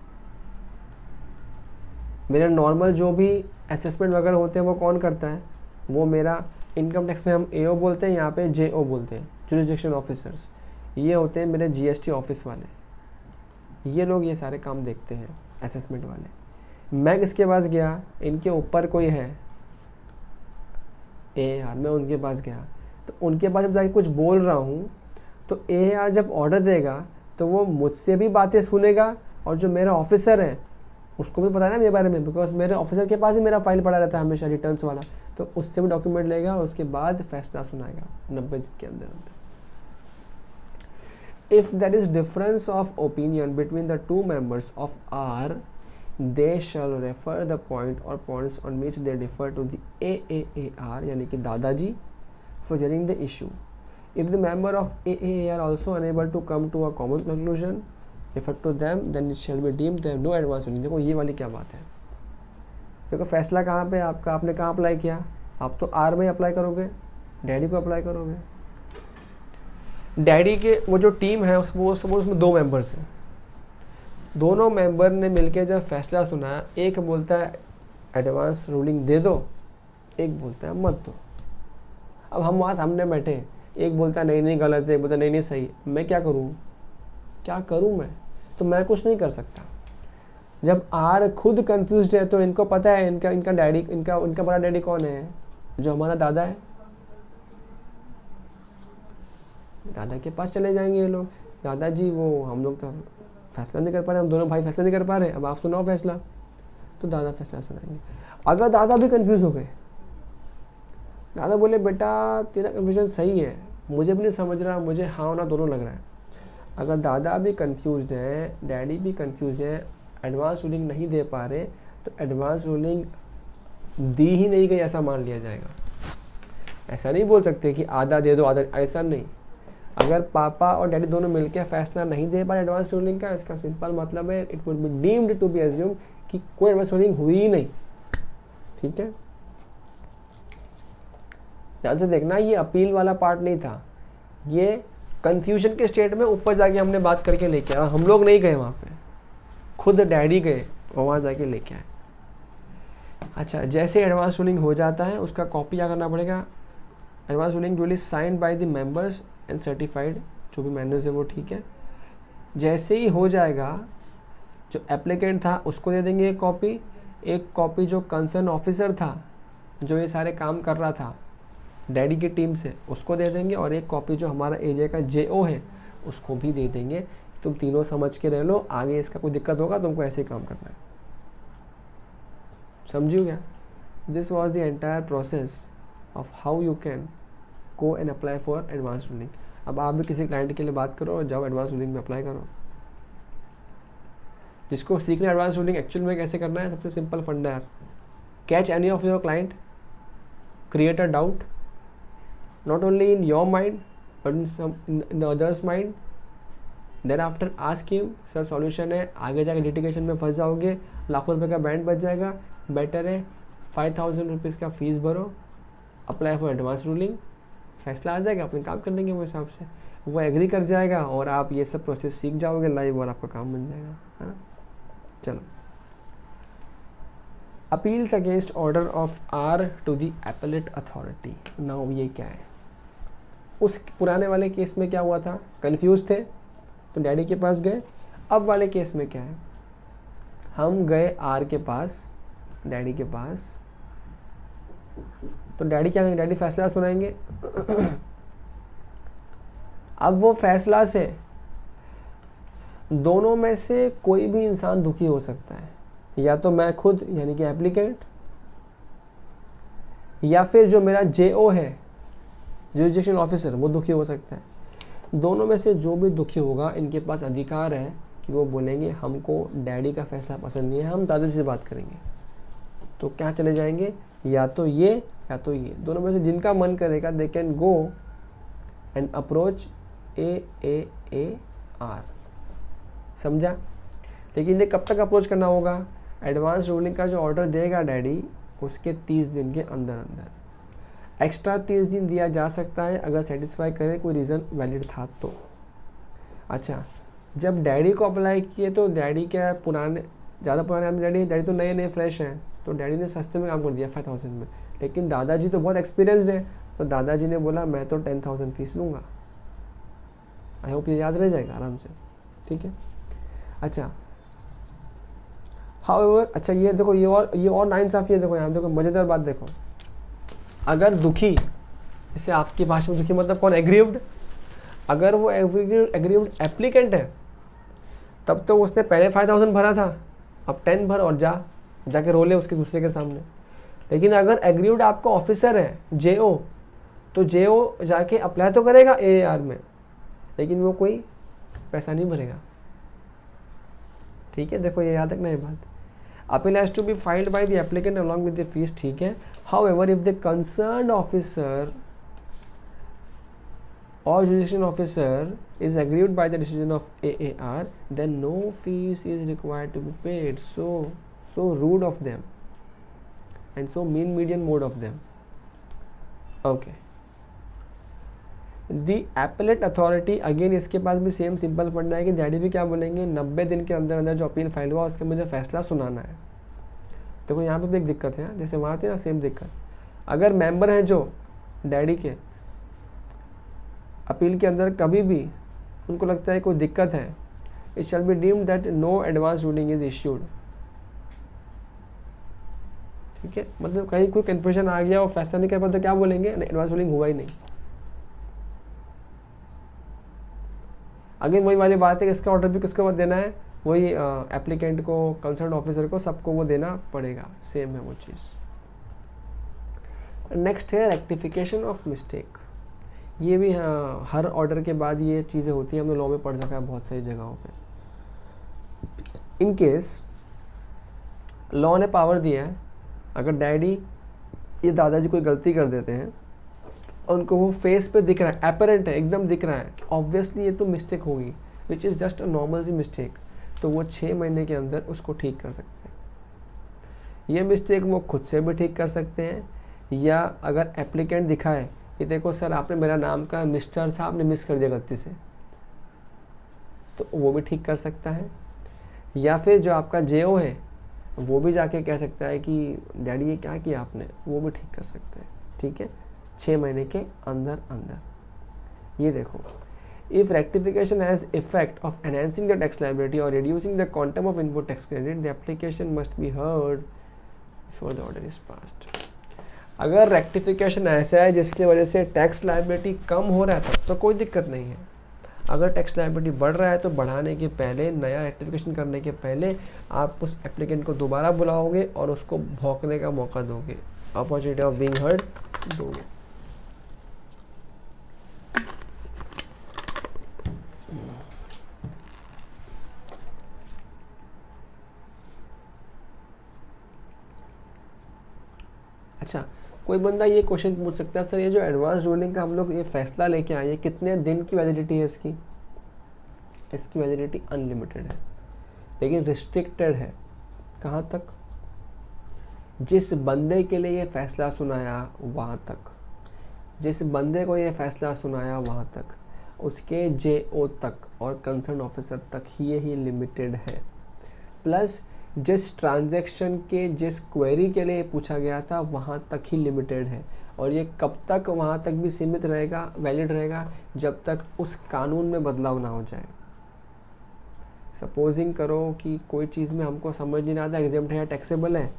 मेरे नॉर्मल जो भी असेसमेंट वगैरह होते हैं वो कौन करता है? वो मेरा इनकम टैक्स में हम AO बोलते हैं, यहाँ पे JO बोलते हैं, जुरिसडिक्शन ऑफिसर्स। ये होते हैं मेरे GST ऑफिस वाले। ये लोग ये सारे काम देखते हैं, असेसमेंट वाले। मैं किसके पास गया? इनके ऊपर कोई है AAR, मैं उनके पास गया, तो उनके पास जब जाके कुछ बोल रहा हूँ तो AAR जब ऑर्डर देगा तो वो मुझसे भी बातें सुनेगा, और जो मेरा ऑफिसर है उसको भी पता है ना मेरे बारे में, बिकॉज मेरे ऑफिसर के पास ही मेरा फाइल पड़ा रहता है हमेशा, रिटर्न्स वाला, तो उससे भी डॉक्यूमेंट लेगा और उसके बाद फैसला सुनाएगा 90 दिन के अंदर अंदर। If there is difference of opinion between the two members of R, they shall refer the point or points on which they differ to the AAR, यानी कि दादाजी, for hearing the issue. If the member of AAA are also unable to come to a common conclusion referred to them, then it shall be deemed they have no advance ruling. देखो ये वाली क्या बात है, देखो फैसला कहाँ पे आपका, आपने कहाँ अप्लाई किया, आप तो आर में अप्लाई करोगे, डैडी को अप्लाई करोगे। डैडी के वो जो टीम है उसमें 2 मेंबर्स हैं, दोनों मेंबर ने मिलकर जब फैसला सुना, एक बोलता है एडवांस रूलिंग दे दो, एक बोलता है मत दो। अब हम वहाँ सामने बैठे, एक बोलता है नहीं गलत है, एक बोलता है नहीं सही, मैं क्या करूँ, क्या करूँ मैं? तो मैं कुछ नहीं कर सकता। जब आर खुद कंफ्यूज्ड है तो इनको पता है इनका डैडी, इनका बड़ा डैडी कौन है, जो हमारा दादा है। दादा के पास चले जाएंगे ये लोग, दादाजी वो हम लोग तो फैसला नहीं कर पा रहे, हम दोनों भाई फैसला नहीं कर पा रहे, अब आप सुनाओ फैसला, तो दादा फैसला सुनाएंगे। अगर दादा भी कंफ्यूज हो गए, दादा बोले बेटा तेरा कन्फ्यूजन सही है, मुझे भी नहीं समझ रहा, मुझे हाँ ना दोनों लग रहा है। अगर दादा भी कंफ्यूज्ड है, डैडी भी कंफ्यूज है, एडवांस रूलिंग नहीं दे पा रहे, तो एडवांस रूलिंग दी ही नहीं गई ऐसा मान लिया जाएगा। ऐसा नहीं बोल सकते कि आधा दे दो आधा, ऐसा नहीं। अगर पापा और डैडी दोनों मिलकर फैसला नहीं दे पाए एडवांस रूलिंग का, इसका सिंपल मतलब है it would be deemed to be assume कि कोई एडवांस रूलिंग हुई ही नहीं। ठीक है, ध्यान से देखना, ये अपील वाला पार्ट नहीं था, ये कंफ्यूजन के स्टेट में ऊपर जाके हमने बात करके लेके आया। हम लोग नहीं गए वहाँ पे, खुद डैडी गए और वहाँ जाके लेके आए। अच्छा, जैसे एडवांस रूलिंग हो जाता है उसका कॉपी क्या करना पड़ेगा, advance ruling duly signed by the members and certified, जो भी मैनर्स है वो ठीक है। जैसे ही हो जाएगा, जो एप्लीकेंट था उसको दे देंगे एक कॉपी जो कंसर्न ऑफिसर था जो ये सारे काम कर रहा था डैडी की टीम से, उसको दे देंगे, और एक कॉपी जो हमारा एरिया का JO है उसको भी दे देंगे। तुम तीनों समझ के रह लो, आगे इसका कोई दिक्कत होगा तुमको ऐसे ही काम करना है। समझियो क्या? This was the entire process of how you can go and apply for advance ruling. अब आप भी किसी क्लाइंट के लिए बात करो और जाओ एडवांस रूलिंग में अप्लाई करो। जिसको सीखना एडवांस रूलिंग एक्चुअल में कैसे करना है, सबसे सिंपल फंडा है, catch any of your client, create a doubt not only in your mind but in the others mind, then after ask him sir solution है, आगे जाके लिटिगेशन में फंस जाओगे, लाखों रुपए का बैंड बच जाएगा, बेटर है 5000 रुपीज़ का फीस भरो, अप्लाई फॉर एडवांस रूलिंग, फैसला आ जाएगा, अपने काम कर लेंगे वो हिसाब से, वो एग्री कर जाएगा और आप ये सब प्रोसेस सीख जाओगे लाइव और आपका काम बन जाएगा, है ना। चलो, appeals against order of R to the appellate authority. Now ये क्या है, उस पुराने वाले केस में क्या हुआ था, कंफ्यूज थे तो डैडी के पास गए। अब वाले केस में क्या है, हम गए आर के पास, डैडी के पास, तो डैडी क्या करेंगे, डैडी फैसला सुनाएंगे। अब वो फैसला से दोनों में से कोई भी इंसान दुखी हो सकता है, या तो मैं खुद यानी कि एप्लीकेंट, या फिर जो मेरा JO है जुरिडिक्शनल ऑफिसर, वो दुखी हो सकता है। दोनों में से जो भी दुखी होगा, इनके पास अधिकार है कि वो बोलेंगे हमको डैडी का फैसला पसंद नहीं है, हम दादाजी से बात करेंगे। तो क्या चले जाएंगे, या तो ये या तो ये, दोनों में से जिनका मन करेगा they can go and approach AAAR। समझा? लेकिन ये कब तक अप्रोच करना होगा, एडवांस रूलिंग का जो ऑर्डर देगा डैडी उसके 30 दिन के अंदर अंदर। एक्स्ट्रा 30 दिन दिया जा सकता है अगर सेटिस्फाई करे, कोई रीज़न वैलिड था तो। अच्छा, जब डैडी को अप्लाई किए तो डैडी क्या पुराने, ज़्यादा पुराने डैडी तो नए फ्रेश हैं, तो डैडी ने सस्ते में काम कर दिया 5000 में। लेकिन दादाजी तो बहुत एक्सपीरियंसड है, तो दादाजी ने बोला मैं तो 10,000 फीस लूँगा। आई होप ये याद रह जाएगा आराम से, ठीक है। अच्छा, हाउएवर, अच्छा ये देखो, ये और नाइंसाफ़ी है। देखो यहाँ देखो, मज़ेदार बात देखो, अगर दुखी, जैसे आपकी भाषा में दुखी मतलब कौन, एग्रीव्ड, अगर वो एग्रीव्ड एप्लीकेंट है तब तो उसने पहले 5000 भरा था, अब 10 भर और जाके रोले उसके दूसरे के सामने। लेकिन अगर एग्रीव्ड आपका ऑफिसर है JO, तो JO जाके अप्लाई तो करेगा AAR में, लेकिन वो कोई पैसा नहीं भरेगा। ठीक है, देखो ये याद रखना ये बात। Appeal has to be filed by the applicant along with the fees, ठीक है। However if the concerned officer or jurisdiction officer is aggrieved by the decision of AAR, then no fees is required to be paid. So rude of them and so mean median mode of them. Okay. The appellate authority, again इसके पास भी same simple फंडा है कि daddy भी क्या बोलेंगे, 90 दिन के अंदर अंदर जो अपील फाइल हुआ उसके मुझे फैसला सुनाना है। देखो यहाँ पे भी एक दिक्कत है, जैसे वहाँ थी ना सेम दिक्कत। अगर मेंबर हैं जो डैडी के, अपील के अंदर कभी भी उनको लगता है कोई दिक्कत है, it shall be deemed that no advance ruling is issued. ठीक है, मतलब कहीं कोई कन्फ्यूजन आ गया और फैसला नहीं कर पाए तो क्या बोलेंगे, एडवांस रूलिंग हुआ ही नहीं। अगेन वही वाली बात है कि इसका ऑर्डर भी किसको मत देना है, वही एप्लीकेंट को, कंसर्न ऑफिसर को, सबको वो देना पड़ेगा, सेम है वो चीज़। नेक्स्ट है रेक्टिफिकेशन ऑफ मिस्टेक। ये भी हर ऑर्डर के बाद ये चीज़ें होती हैं, हमने लॉ में पढ़ सका है बहुत सारी जगहों पे। इन केस लॉ ने पावर दिया है, अगर डैडी ये दादाजी कोई गलती कर देते हैं, उनको वो फेस पे दिख रहा है, एपरेंट है, एकदम दिख रहा है कि ऑब्वियसली ये तो मिस्टेक होगी, which is just a normal C mistake, तो वो 6 महीने के अंदर उसको ठीक कर सकते हैं। ये मिस्टेक वो खुद से भी ठीक कर सकते हैं, या अगर एप्लीकेंट दिखाए कि देखो सर आपने मेरा नाम का मिस्टर था, आपने मिस कर दिया गलती से, तो वो भी ठीक कर सकता है। या फिर जो आपका जेओ है वो भी जाके कह सकता है कि डैडी ये क्या किया आपने, वो भी ठीक कर सकते हैं। ठीक है, 6 महीने के अंदर अंदर। ये देखो, if rectification has effect of enhancing the tax liability or reducing the quantum of input tax credit, the application must be heard before the order is passed. अगर रेक्टिफिकेशन ऐसा है जिसकी वजह से टैक्स लायबिलिटी कम हो रहा है तो कोई दिक्कत नहीं है। अगर टैक्स लायबिलिटी बढ़ रहा है तो बढ़ाने के पहले, नया रेक्टिफिकेशन करने के पहले आप उस एप्लीकेंट को दोबारा बुलाओगे और उसको भौंकने का मौका दोगे, अपॉर्चुनिटी ऑफ बीइंग हर्ड दोगे। अच्छा, कोई बंदा ये क्वेश्चन पूछ सकता है, सर ये जो एडवांस रूलिंग का हम लोग ये फैसला लेके आए, ये कितने दिन की वैलिडिटी है इसकी? इसकी वैलिडिटी अनलिमिटेड है, लेकिन रिस्ट्रिक्टेड है। कहाँ तक? जिस बंदे के लिए ये फैसला सुनाया वहाँ तक, जिस बंदे को ये फैसला सुनाया वहाँ तक, उसके जेओ तक और कंसर्न ऑफिसर तक ही ये लिमिटेड है। प्लस जिस ट्रांजैक्शन के, जिस क्वेरी के लिए पूछा गया था वहाँ तक ही लिमिटेड है। और ये कब तक वहाँ तक भी सीमित रहेगा, वैलिड रहेगा, जब तक उस कानून में बदलाव ना हो जाए। सपोजिंग करो कि कोई चीज़ में हमको समझ नहीं आता एग्जेम्प्ट है या टैक्सेबल है,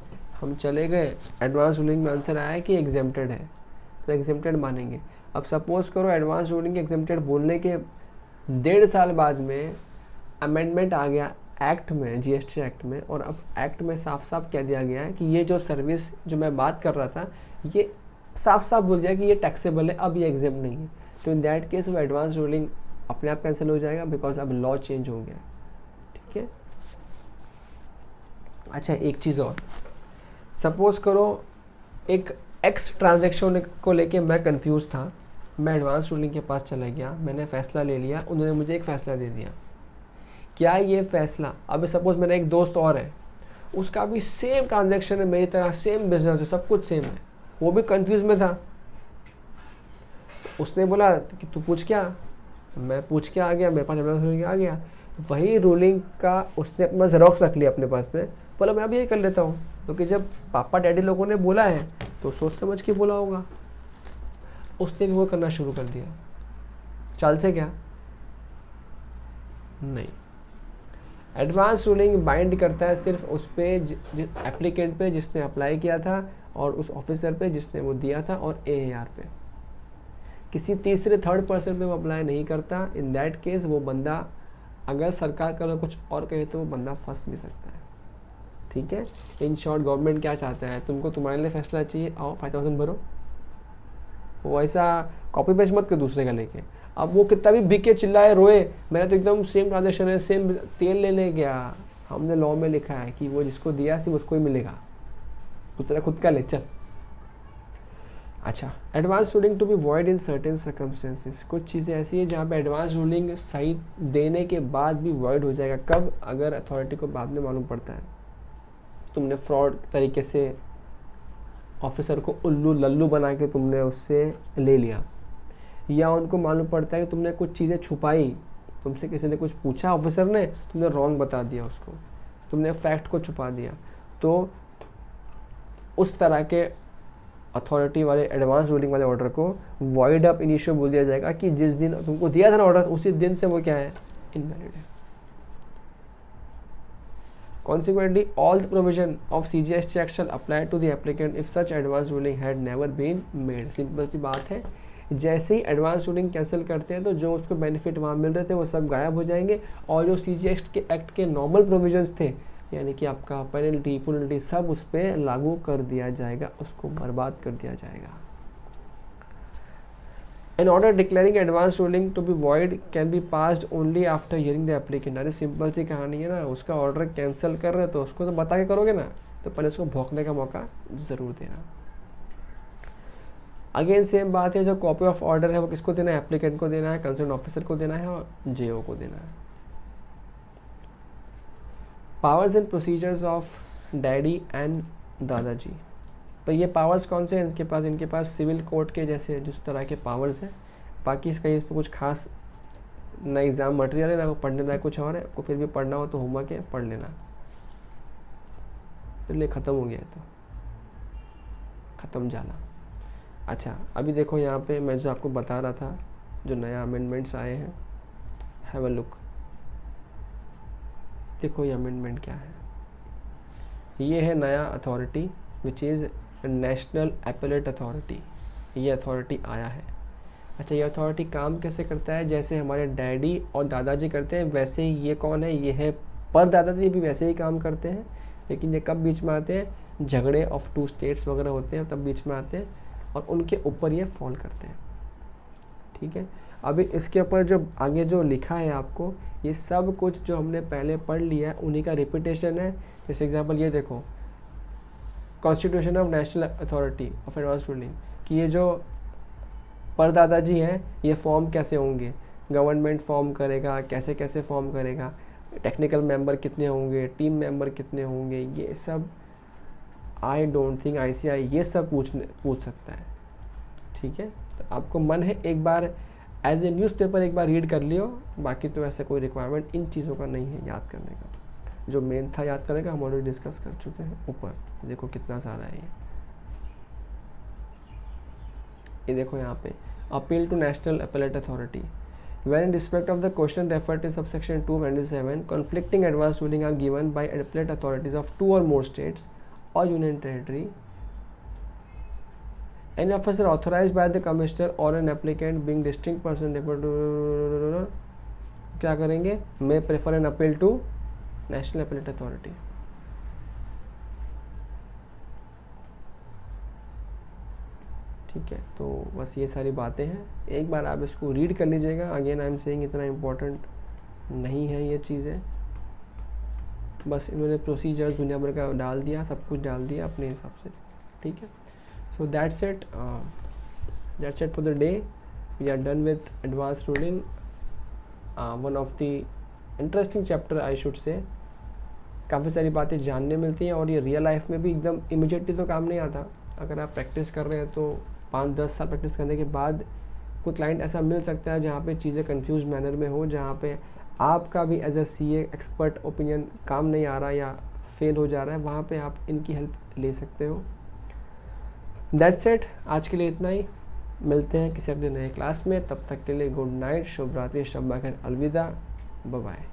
हम चले गए, एडवांस रूलिंग में आंसर आया कि एग्जेम्प्टेड है, तो एग्जेम्प्टेड मानेंगे। अब सपोज करो एडवांस रूलिंग एग्जेम्प्टेड बोलने के 1.5 साल बाद में अमेंडमेंट आ गया एक्ट में, जीएसटी एक्ट में, और अब एक्ट में साफ साफ कह दिया गया है कि ये जो सर्विस जो मैं बात कर रहा था, ये साफ साफ बोल दिया कि ये टैक्सेबल है, अब ये एग्जेम्प्ट नहीं है। तो इन दैट केस वो एडवांस रूलिंग अपने आप कैंसिल हो जाएगा, बिकॉज अब लॉ चेंज हो गया। ठीक है। अच्छा, एक चीज़ और, सपोज करो एक एक्स ट्रांजेक्शन को लेके मैं कंफ्यूज था, मैं एडवांस रूलिंग के पास चला गया, मैंने फ़ैसला ले लिया, उन्होंने मुझे एक फ़ैसला दे दिया। क्या ये फ़ैसला, अब सपोज मेरा एक दोस्त और है, उसका भी सेम ट्रांजैक्शन है मेरी तरह, सेम बिजनेस है, सब कुछ सेम है, वो भी कंफ्यूज में था। उसने बोला कि तू पूछ क्या, मैं पूछ के आ गया, मेरे पास एडवांस रूलिंग आ गया, वही रूलिंग का उसने अपना जेरोक्स रख लिया अपने पास में, बोला मैं भी यही कर लेता हूँ, क्योंकि जब पापा डैडी लोगों ने बोला है तो सोच समझ के बोला होगा। उसने भी वो करना शुरू कर दिया। चाल से क्या? नहीं, एडवांस रूलिंग बाइंड करता है सिर्फ उस पे एप्लीकेंट पे जिसने अप्लाई किया था, और उस ऑफिसर पे जिसने वो दिया था, और एआर पे। किसी तीसरे थर्ड पर्सन पे वो अप्लाई नहीं करता। इन दैट केस वो बंदा, अगर सरकार का कुछ और कहे तो वो बंदा फंस भी सकता है। ठीक है। इन शॉर्ट गवर्नमेंट क्या चाहता है, तुमको तुम्हारे लिए फैसला चाहिए, आओ 5000 भरो। वो ऐसा कॉपी पेस्ट मत कर दूसरे का लेके। अब वो कितना भी बिके चिल्लाए रोए, मेरा तो एकदम सेम ट्रांजेक्शन है, सेम तेल लेने गया, हमने लॉ में लिखा है कि वो जिसको दिया सिर्फ उसको ही मिलेगा, तो तेरा खुद का ले चल। अच्छा, advance ruling to be void in certain circumstances, कुछ चीज़ें ऐसी है जहाँ पे एडवांस रूलिंग सही देने के बाद भी वॉइड हो जाएगा। कब? अगर अथॉरिटी को बाद में मालूम पड़ता है तुमने फ्रॉड तरीके से ऑफिसर को उल्लू लल्लू बना के तुमने उससे ले लिया, या उनको मालूम पड़ता है कि तुमने कुछ चीज़ें छुपाई, तुमसे किसी ने कुछ पूछा ऑफिसर ने, तुमने रॉन्ग बता दिया उसको, तुमने फैक्ट को छुपा दिया, तो उस तरह के अथॉरिटी वाले एडवांस रूलिंग वाले ऑर्डर को वॉइड अप इनिशियो बोल दिया जाएगा कि जिस दिन तुमको दिया था ना ऑर्डर, उसी दिन से वो क्या है, इनवैलिड है। Consequently, all the provision of CGST Act shall apply to the applicant if such advance ruling had never been made। Simple सी बात है, जैसे ही एडवांस रूलिंग कैंसिल करते हैं तो जो उसको बेनिफिट वहाँ मिल रहे थे वो सब गायब हो जाएंगे, और जो CGST के एक्ट के नॉर्मल प्रोविजंस थे, यानी कि आपका पेनल्टी पुनल्टी सब उस पर लागू कर दिया जाएगा, उसको बर्बाद कर दिया जाएगा। An order declaring advance ruling to be void can be passed only after hearing the applicant। अरे सिंपल सी कहानी है ना, उसका ऑर्डर कैंसिल कर रहे हो तो उसको तो बता के करोगे ना, तो पहले उसको भौंकने का मौका ज़रूर देना। अगेन सेम बात है, जो कॉपी ऑफ ऑर्डर है वो किसको देना है, एप्लीकेंट को देना है, कंसर्न ऑफिसर को देना है और जेओ को देना है। Powers and procedures of daddy and दादाजी, तो ये पावर्स कौन से हैं इनके पास सिविल कोर्ट के जैसे जिस तरह के पावर्स हैं, बाकी इसका इस पर कुछ खास ना एग्ज़ाम मटेरियल है ना पढ़ने लायक कुछ और है, आपको फिर भी पढ़ना हो तो होमवर्क है पढ़ लेना। तो ख़त्म हो गया, तो ख़त्म जाना। अच्छा, अभी देखो यहाँ पे मैं जो आपको बता रहा था, जो नया अमेंडमेंट्स आए हैं, हैव अ लुक। देखो ये अमेंडमेंट क्या है, ये है नया authority which is national appellate authority. ये अथॉरिटी आया है। अच्छा, ये अथॉरिटी काम कैसे करता है, जैसे हमारे डैडी और दादाजी करते हैं वैसे ही ये कौन है, ये है पर दादाजी भी वैसे ही काम करते हैं, लेकिन ये कब बीच में आते हैं, झगड़े ऑफ टू स्टेट्स वगैरह होते हैं तब बीच में आते हैं, और उनके ऊपर ये फॉल करते हैं। ठीक है, अभी इसके ऊपर जो आगे जो लिखा है आपको, ये सब कुछ जो हमने पहले पढ़ लिया है उन्हीं का रिपीटेशन है। जैसे एग्जांपल ये देखो, constitution of national authority of advance ruling, कि ये जो परदादाजी हैं ये फॉर्म कैसे होंगे, गवर्नमेंट फॉर्म करेगा, कैसे कैसे फॉर्म करेगा, टेक्निकल मेंबर कितने होंगे, टीम मेंबर कितने होंगे, ये सब आई डोंट थिंक ICI ये सब पूछ सकता है। ठीक है, तो आपको मन है एक बार एज ए न्यूज़पेपर एक बार रीड कर लियो, बाकी तो ऐसा कोई रिक्वायरमेंट इन चीज़ों का नहीं है याद करने का। जो मेन था याद करने का हम ऑलरेडी डिस्कस कर चुके हैं। ऊपर देखो कितना सारा है ये देखो यहाँ पे, appeal to national appellate authority when in respect of the question referred in subsection 227 conflicting advance ruling are given by appellate authorities of 2 or more states or union territory, any officer authorized by the commissioner or an applicant being distinct person referred to क्या करेंगे, may prefer an appeal to national appellate authority. ठीक है, तो बस ये सारी बातें हैं, एक बार आप इसको रीड कर लीजिएगा। अगेन आई एम सेइंग इतना इम्पोर्टेंट नहीं है ये चीज़ें, बस इन्होंने प्रोसीजर्स दुनिया भर का डाल दिया, सब कुछ डाल दिया अपने हिसाब से। ठीक है, so that's it for the day, we are done with advance ruling, one of the interesting chapter I should say. काफ़ी सारी बातें जानने मिलती हैं, और ये रियल लाइफ में भी एकदम इमीडिएटली तो काम नहीं आता। अगर आप प्रैक्टिस कर रहे हैं तो 5-10 साल प्रैक्टिस करने के बाद कोई क्लाइंट ऐसा मिल सकता है जहाँ पे चीज़ें कंफ्यूज मैनर में हो, जहाँ पे आपका भी as a CA expert opinion काम नहीं आ रहा या फेल हो जा रहा है, वहाँ पे आप इनकी हेल्प ले सकते हो। दैट्स इट, आज के लिए इतना ही, मिलते हैं किसी अपने नए क्लास में, तब तक के लिए गुड नाइट, शुभ रात्रि, शब बखैर, अलविदा, बाय बाय।